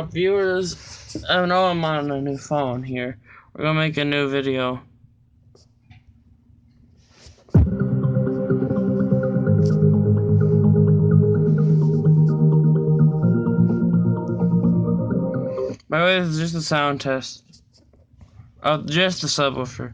up, viewers? I know I'm on a new phone here. We're gonna make a new video. By the way, this is just a sound test. Oh, just a subwoofer.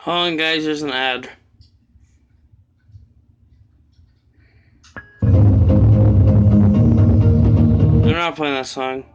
Hold on, guys, there's an ad. I'm not playing that song.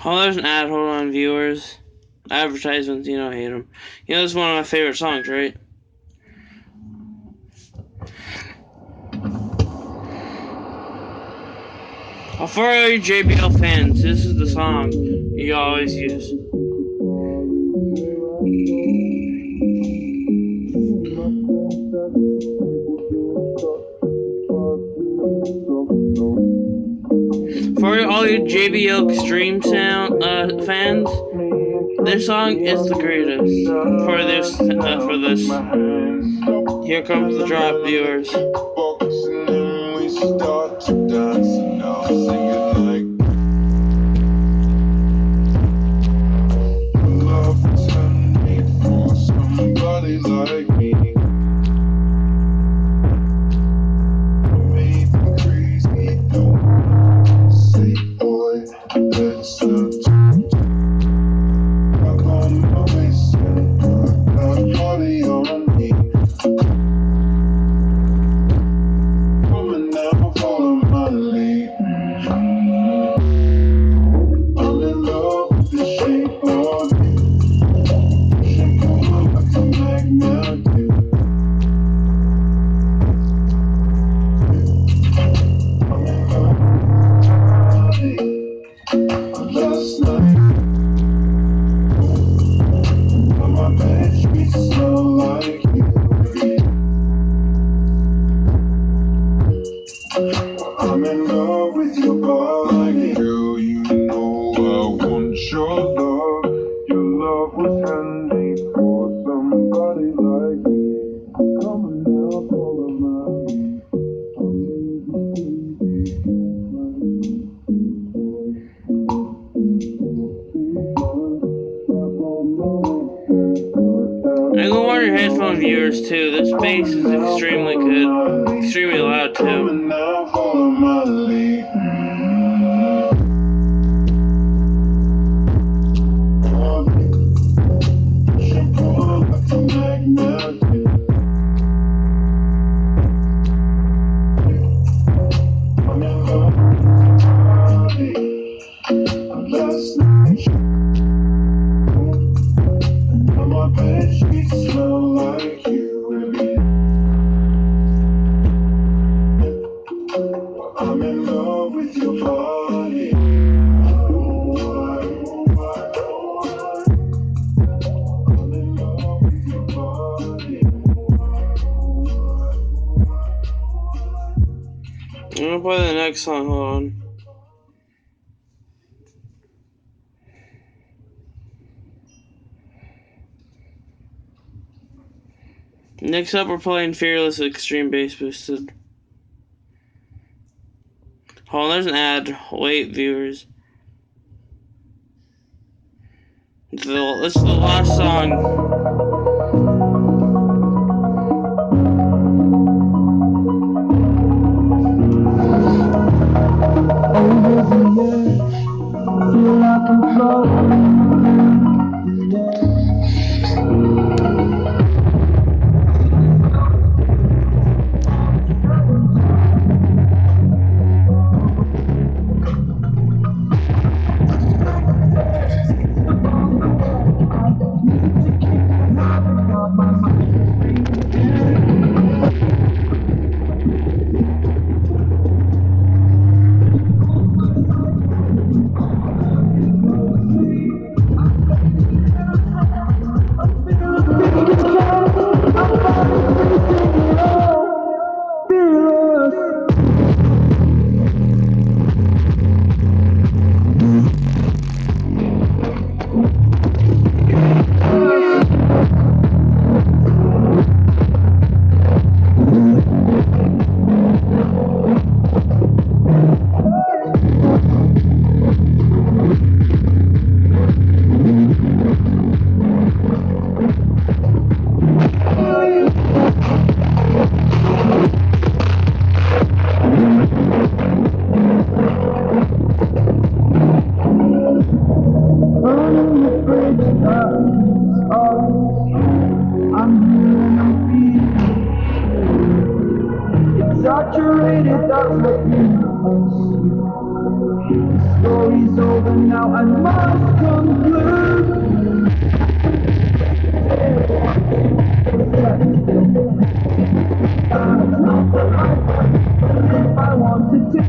Oh, there's an ad. Hold on, viewers. Advertisements, you know, I hate them. You know, this is one of my favorite songs, right? For all you JBL fans, this is the song you always use. For all you JBL Extreme Sound fans, this song is the greatest. For this, here comes the drop, viewers. Somebody like me. Made me crazy, don't say boy, that's I'm on my waist and put that body on me. Coming now, follow my lead. I'm in love with the shape of you. Shampoo like a magnet. Last night, on my bed sheets smell like you. I'm in love with your body. Girl, you know I want your love. Your love was handmade for somebody like me. Come on now, follow my lead. I'm gonna warn your headphone viewers too. This bass is extremely good, extremely loud too. Smell like you, baby. I'm in love with your body. I'm in love with your body. I'm gonna play the next song. Hold on. Next up, we're playing Fearless Extreme Bass Boosted. Hold on, there's an ad. Wait, viewers. This is the last song. Saturated, that's what you Story's over now, I must conclude. If I wanted to.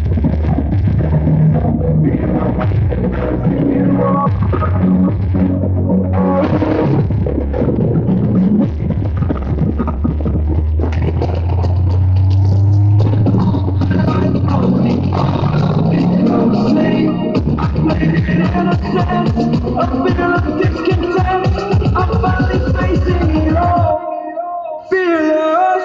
A feel of discontent. I'm finally facing it all. Fearless.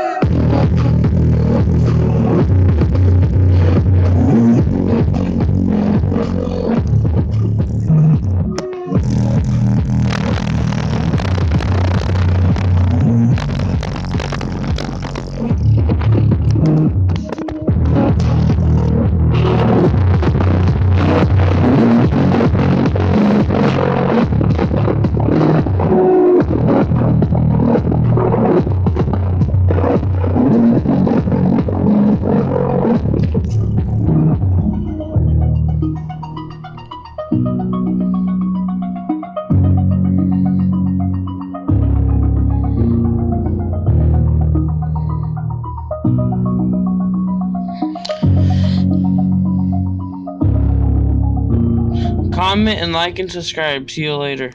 Comment and like and subscribe. See you later.